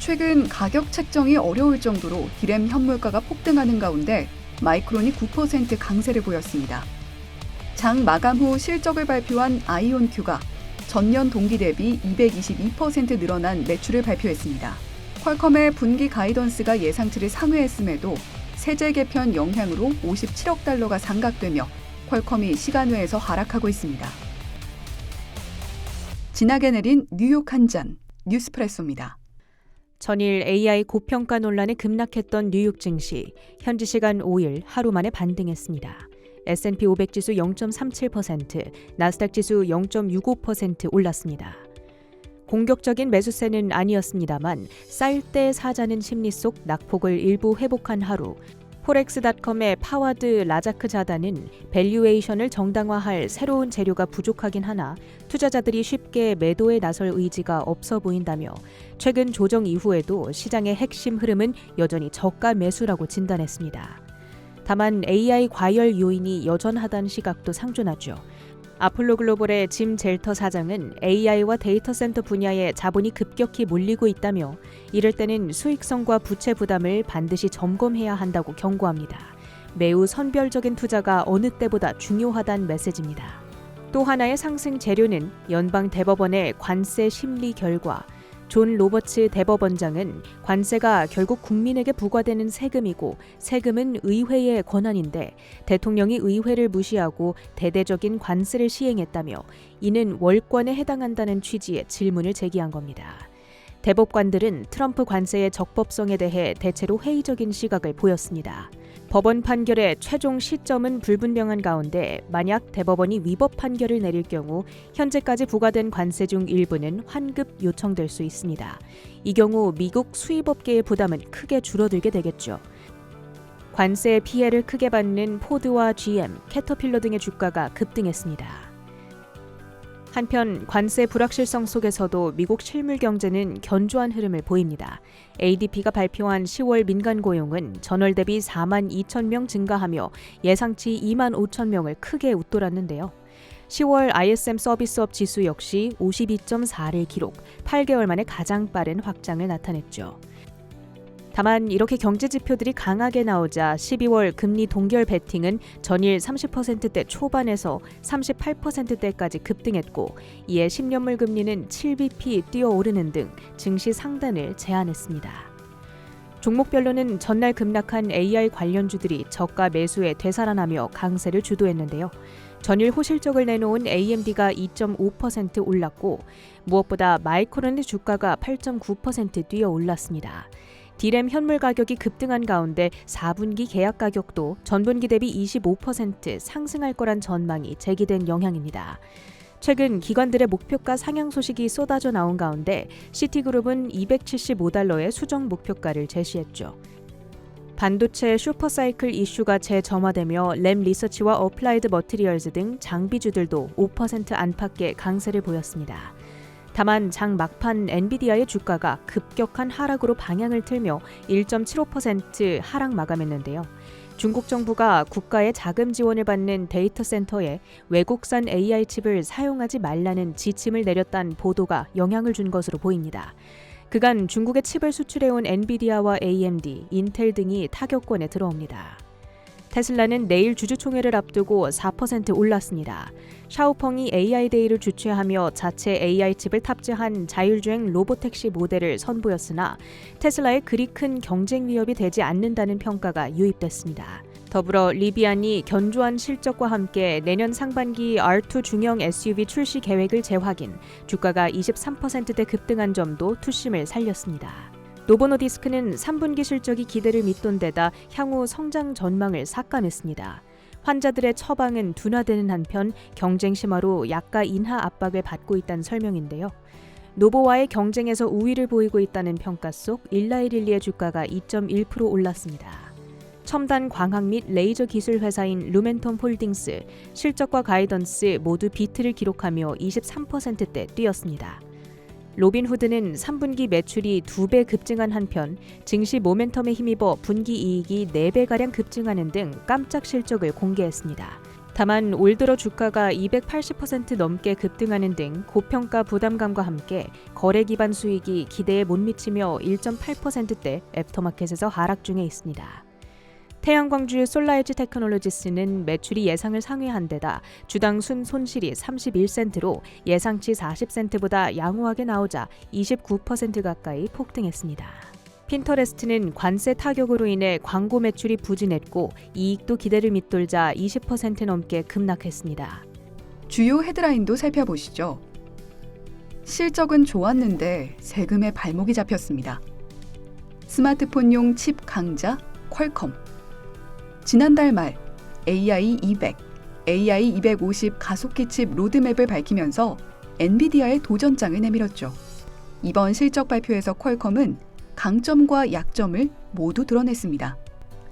최근 가격 책정이 어려울 정도로 디램 현물가가 폭등하는 가운데 마이크론이 9% 강세를 보였습니다. 장 마감 후 실적을 발표한 아이온큐가 전년 동기 대비 222% 늘어난 매출을 발표했습니다. 퀄컴의 분기 가이던스가 예상치를 상회했음에도 세제 개편 영향으로 57억 달러가 상각되며 퀄컴이 시간외에서 하락하고 있습니다. 진하게 내린 뉴욕 한 잔, 뉴스프레소입니다. 전일 AI 고평가 논란에 급락했던 뉴욕 증시, 현지 시간 5일 하루 만에 반등했습니다. S&P 500 지수 0.37%, 나스닥 지수 0.65% 올랐습니다. 공격적인 매수세는 아니었습니다만 쌀 때 사자는 심리 속 낙폭을 일부 회복한 하루, 포렉스닷컴의 파와드 라자크 자단은 밸류에이션을 정당화할 새로운 재료가 부족하긴 하나 투자자들이 쉽게 매도에 나설 의지가 없어 보인다며 최근 조정 이후에도 시장의 핵심 흐름은 여전히 저가 매수라고 진단했습니다. 다만 AI 과열 요인이 여전하다는 시각도 상존하죠. 아폴로 글로벌의 짐 젤터 사장은 AI와 데이터 센터 분야에 자본이 급격히 몰리고 있다며 이럴 때는 수익성과 부채 부담을 반드시 점검해야 한다고 경고합니다. 매우 선별적인 투자가 어느 때보다 중요하다는 메시지입니다. 또 하나의 상승 재료는 연방 대법원의 관세 심리 결과, 존 로버츠 대법원장은 관세가 결국 국민에게 부과되는 세금이고 세금은 의회의 권한인데 대통령이 의회를 무시하고 대대적인 관세를 시행했다며 이는 월권에 해당한다는 취지의 질문을 제기한 겁니다. 대법관들은 트럼프 관세의 적법성에 대해 대체로 회의적인 시각을 보였습니다. 법원 판결의 최종 시점은 불분명한 가운데 만약 대법원이 위법 판결을 내릴 경우 현재까지 부과된 관세 중 일부는 환급 요청될 수 있습니다. 이 경우 미국 수입업계의 부담은 크게 줄어들게 되겠죠. 관세의 피해를 크게 받는 포드와 GM, 캐터필러 등의 주가가 급등했습니다. 한편 관세 불확실성 속에서도 미국 실물 경제는 견조한 흐름을 보입니다. ADP가 발표한 10월 민간 고용은 전월 대비 4만 2천 명 증가하며 예상치 2만 5천 명을 크게 웃돌았는데요. 10월 ISM 서비스업 지수 역시 52.4를 기록, 8개월 만에 가장 빠른 확장을 나타냈죠. 다만 이렇게 경제 지표들이 강하게 나오자 12월 금리 동결 베팅은 전일 30%대 초반에서 38%대까지 급등했고 이에 10년물 금리는 7bp 뛰어오르는 등 증시 상단을 제한했습니다. 종목별로는 전날 급락한 AI 관련주들이 저가 매수에 되살아나며 강세를 주도했는데요. 전일 호실적을 내놓은 AMD가 2.5% 올랐고 무엇보다 마이크론의 주가가 8.9% 뛰어 올랐습니다. 디램 현물 가격이 급등한 가운데 4분기 계약 가격도 전분기 대비 25% 상승할 거란 전망이 제기된 영향입니다. 최근 기관들의 목표가 상향 소식이 쏟아져 나온 가운데 시티그룹은 $275의 수정 목표가를 제시했죠. 반도체 슈퍼사이클 이슈가 재점화되며 램 리서치와 어플라이드 머티리얼즈 등 장비주들도 5% 안팎의 강세를 보였습니다. 다만 장 막판 엔비디아의 주가가 급격한 하락으로 방향을 틀며 1.75% 하락 마감했는데요. 중국 정부가 국가의 자금 지원을 받는 데이터 센터에 외국산 AI 칩을 사용하지 말라는 지침을 내렸다는 보도가 영향을 준 것으로 보입니다. 그간 중국에 칩을 수출해온 엔비디아와 AMD, 인텔 등이 타격권에 들어옵니다. 테슬라는 내일 주주총회를 앞두고 4% 올랐습니다. 샤오펑이 AI데이를 주최하며 자체 AI 칩을 탑재한 자율주행 로보택시 모델을 선보였으나 테슬라에 그리 큰 경쟁 위협이 되지 않는다는 평가가 유입됐습니다. 더불어 리비안이 견조한 실적과 함께 내년 상반기 R2 중형 SUV 출시 계획을 재확인, 주가가 23%대 급등한 점도 투심을 살렸습니다. 노보노디스크는 3분기 실적이 기대를 밑돈 데다 향후 성장 전망을 삭감했습니다. 환자들의 처방은 둔화되는 한편 경쟁 심화로 약가 인하 압박을 받고 있다는 설명인데요. 노보와의 경쟁에서 우위를 보이고 있다는 평가 속 일라이릴리의 주가가 2.1% 올랐습니다. 첨단 광학 및 레이저 기술 회사인 루멘텀 홀딩스, 실적과 가이던스 모두 비트를 기록하며 23%대 뛰었습니다. 로빈후드는 3분기 매출이 2배 급증한 한편 증시 모멘텀에 힘입어 분기 이익이 4배가량 급증하는 등 깜짝 실적을 공개했습니다. 다만 올 들어 주가가 280% 넘게 급등하는 등 고평가 부담감과 함께 거래 기반 수익이 기대에 못 미치며 1.8%대 애프터마켓에서 하락 중에 있습니다. 태양광주 솔라에지 테크놀로지스는 매출이 예상을 상회한 데다 주당 순손실이 31센트로 예상치 40센트보다 양호하게 나오자 29% 가까이 폭등했습니다. 핀터레스트는 관세 타격으로 인해 광고 매출이 부진했고 이익도 기대를 밑돌자 20% 넘게 급락했습니다. 주요 헤드라인도 살펴보시죠. 실적은 좋았는데 세금에 발목이 잡혔습니다. 스마트폰용 칩 강자 퀄컴. 지난달 말 AI200, AI250 가속기 칩 로드맵을 밝히면서 엔비디아의 도전장을 내밀었죠. 이번 실적 발표에서 퀄컴은 강점과 약점을 모두 드러냈습니다.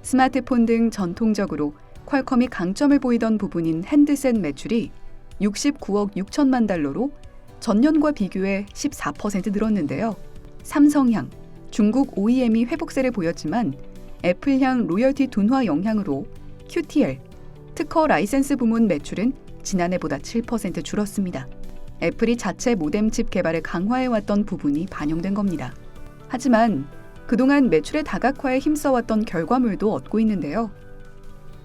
스마트폰 등 전통적으로 퀄컴이 강점을 보이던 부분인 핸드셋 매출이 69억 6천만 달러로 전년과 비교해 14% 늘었는데요. 삼성향, 중국 OEM이 회복세를 보였지만 애플향 로열티 둔화 영향으로 QTL, 특허 라이센스 부문 매출은 지난해보다 7% 줄었습니다. 애플이 자체 모뎀 칩 개발을 강화해왔던 부분이 반영된 겁니다. 하지만 그동안 매출의 다각화에 힘써왔던 결과물도 얻고 있는데요.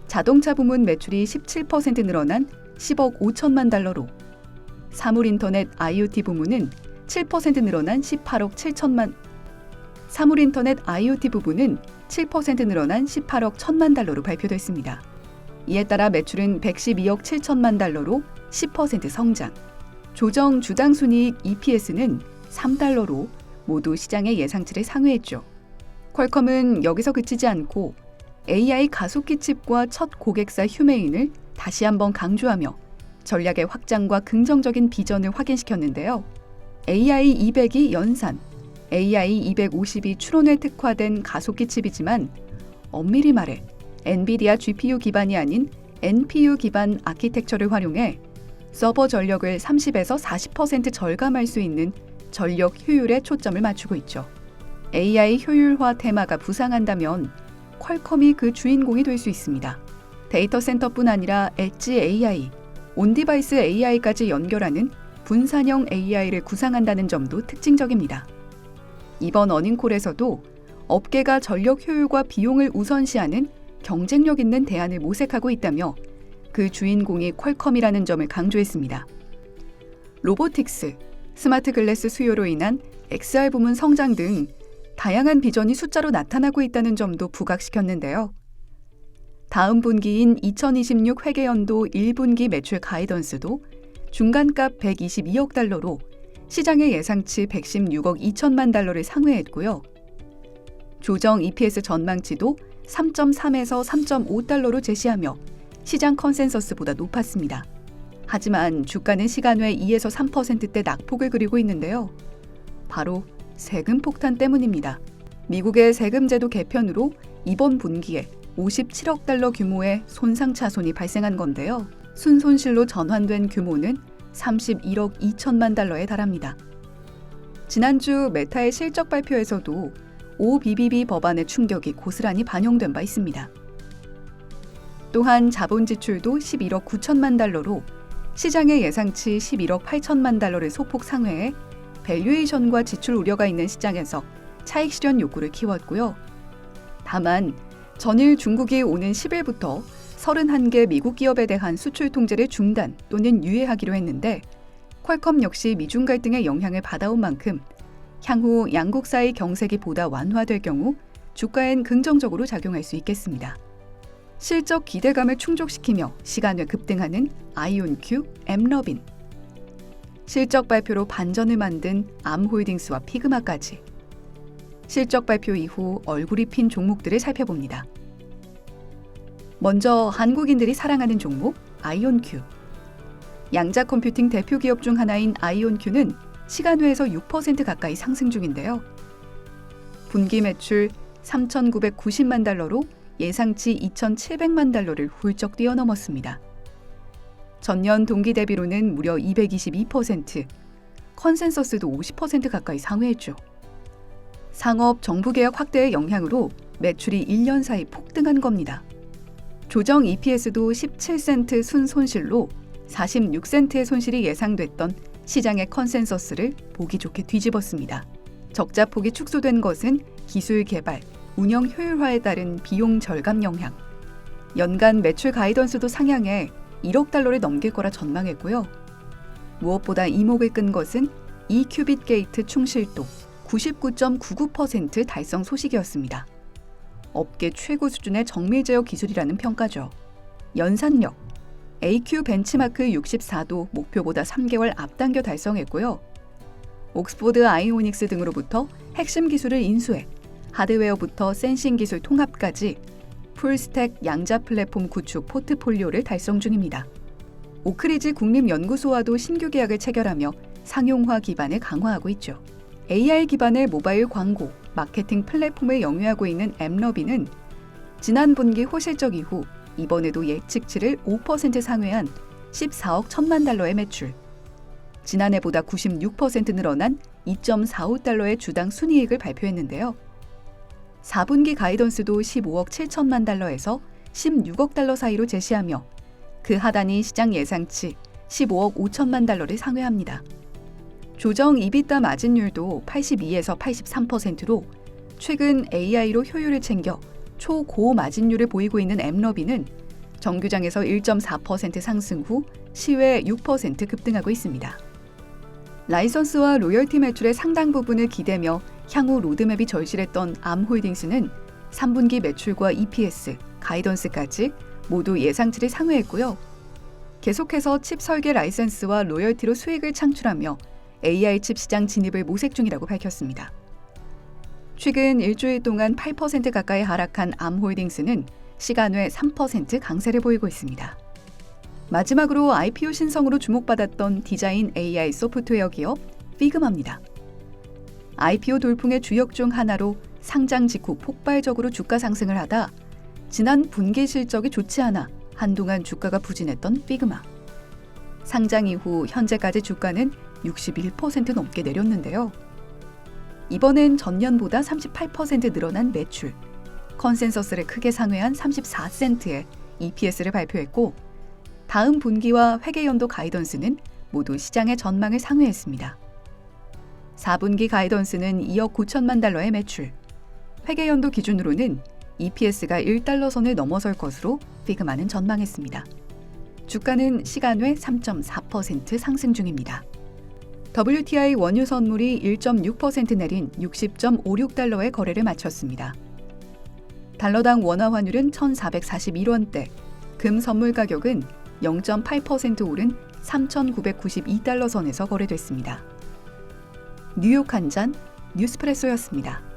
자동차 부문 매출이 17% 늘어난 10억 5천만 달러로 사물인터넷 IoT 부문은 7% 늘어난 18억 7천만 사물인터넷 IoT 부분은 7% 늘어난 18억 1천만 달러로 발표됐습니다. 이에 따라 매출은 112억 7천만 달러로 10% 성장. 조정 주당 순이익 EPS는 3달러로 모두 시장의 예상치를 상회했죠. 퀄컴은 여기서 그치지 않고 AI 가속기 칩과 첫 고객사 휴메인을 다시 한번 강조하며 전략의 확장과 긍정적인 비전을 확인시켰는데요. AI200이 연산, AI250이 추론에 특화된 가속기 칩이지만 엄밀히 말해 엔비디아 GPU 기반이 아닌 NPU 기반 아키텍처를 활용해 서버 전력을 30에서 40% 절감할 수 있는 전력 효율에 초점을 맞추고 있죠. AI 효율화 테마가 부상한다면 퀄컴이 그 주인공이 될 수 있습니다. 데이터 센터뿐 아니라 엣지 AI, 온디바이스 AI까지 연결하는 분산형 AI를 구상한다는 점도 특징적입니다. 이번 어닝콜에서도 업계가 전력 효율과 비용을 우선시하는 경쟁력 있는 대안을 모색하고 있다며 그 주인공이 퀄컴이라는 점을 강조했습니다. 로보틱스, 스마트 글래스 수요로 인한 XR 부문 성장 등 다양한 비전이 숫자로 나타나고 있다는 점도 부각시켰는데요. 다음 분기인 2026 회계연도 1분기 매출 가이던스도 중간값 122억 달러로 시장의 예상치 116억 2천만 달러를 상회했고요. 조정 EPS 전망치도 3.3에서 3.5달러로 제시하며 시장 컨센서스보다 높았습니다. 하지만 주가는 시간외 2에서 3%대 낙폭을 그리고 있는데요. 바로 세금 폭탄 때문입니다. 미국의 세금 제도 개편으로 이번 분기에 57억 달러 규모의 손상차손이 발생한 건데요. 순손실로 전환된 규모는 31억 2천만 달러에 달합니다. 지난주 메타의 실적 발표에서도 OBBB 법안의 충격이 고스란히 반영된 바 있습니다. 또한 자본 지출도 11억 9천만 달러로 시장의 예상치 11억 8천만 달러를 소폭 상회해 밸류에이션과 지출 우려가 있는 시장에서 차익 실현 욕구를 키웠고요. 다만 전일 중국이 오는 10일부터 31개 미국 기업에 대한 수출 통제를 중단 또는 유예하기로 했는데 퀄컴 역시 미중 갈등의 영향을 받아온 만큼 향후 양국 사이 경색이 보다 완화될 경우 주가엔 긍정적으로 작용할 수 있겠습니다. 실적 기대감을 충족시키며 시간외 급등하는 아이온큐, 엠러빈. 실적 발표로 반전을 만든 암홀딩스와 피그마까지. 실적 발표 이후 얼굴이 핀 종목들을 살펴봅니다. 먼저 한국인들이 사랑하는 종목 아이온큐. 양자 컴퓨팅 대표 기업 중 하나인 아이온큐는 시간외에서 6% 가까이 상승 중인데요. 분기 매출 3,990만 달러로 예상치 2,700만 달러를 훌쩍 뛰어넘었습니다. 전년 동기 대비로는 무려 222%, 컨센서스도 50% 가까이 상회했죠. 상업 정부 개혁 확대의 영향으로 매출이 1년 사이 폭등한 겁니다. 조정 EPS도 17센트 순손실로 46센트의 손실이 예상됐던 시장의 컨센서스를 보기 좋게 뒤집었습니다. 적자 폭이 축소된 것은 기술 개발, 운영 효율화에 따른 비용 절감 영향. 연간 매출 가이던스도 상향해 1억 달러를 넘길 거라 전망했고요. 무엇보다 이목을 끈 것은 2큐빗 게이트 충실도 99.99% 달성 소식이었습니다. 업계 최고 수준의 정밀 제어 기술이라는 평가죠. 연산력, AQ 벤치마크 64도 목표보다 3개월 앞당겨 달성했고요. 옥스포드 아이오닉스 등으로부터 핵심 기술을 인수해 하드웨어부터 센싱 기술 통합까지 풀스택 양자 플랫폼 구축 포트폴리오를 달성 중입니다. 오크리지 국립연구소와도 신규 계약을 체결하며 상용화 기반을 강화하고 있죠. AI 기반의 모바일 광고, 마케팅 플랫폼을 영위하고 있는 앱러비는 지난 분기 호실적 이후 이번에도 예측치를 5% 상회한 14억 1천만 달러의 매출, 지난해보다 96% 늘어난 2.45달러의 주당 순이익을 발표했는데요. 4분기 가이던스도 15억 7천만 달러에서 16억 달러 사이로 제시하며 그 하단이 시장 예상치 15억 5천만 달러를 상회합니다. 조정 EBITDA 마진율도 82에서 83%로 최근 AI로 효율을 챙겨 초고 마진율을 보이고 있는 앱러비는 정규장에서 1.4% 상승 후 시외 6% 급등하고 있습니다. 라이선스와 로열티 매출의 상당 부분을 기대며 향후 로드맵이 절실했던 암홀딩스는 3분기 매출과 EPS, 가이던스까지 모두 예상치를 상회했고요. 계속해서 칩 설계 라이선스와 로열티로 수익을 창출하며 AI 칩 시장 진입을 모색 중이라고 밝혔습니다. 최근 일주일 동안 8% 가까이 하락한 암홀딩스는 시간외 3% 강세를 보이고 있습니다. 마지막으로 IPO 신성으로 주목받았던 디자인 AI 소프트웨어 기업 피그마입니다. IPO 돌풍의 주역 중 하나로 상장 직후 폭발적으로 주가 상승을 하다 지난 분기 실적이 좋지 않아 한동안 주가가 부진했던 피그마. 상장 이후 현재까지 주가는 61% 넘게 내렸는데요. 이번엔 전년보다 38% 늘어난 매출, 컨센서스를 크게 상회한 34센트의 EPS를 발표했고 다음 분기와 회계연도 가이던스는 모두 시장의 전망을 상회했습니다. 4분기 가이던스는 2억 9천만 달러의 매출, 회계연도 기준으로는 EPS가 1달러 선을 넘어설 것으로 피그마는 전망했습니다. 주가는 시간외 3.4% 상승 중입니다. WTI 원유 선물이 1.6% 내린 60.56달러의 거래를 마쳤습니다. 달러당 원화 환율은 1,441원대, 금 선물 가격은 0.8% 오른 3,992달러 선에서 거래됐습니다. 뉴욕 한 잔 뉴스프레소였습니다.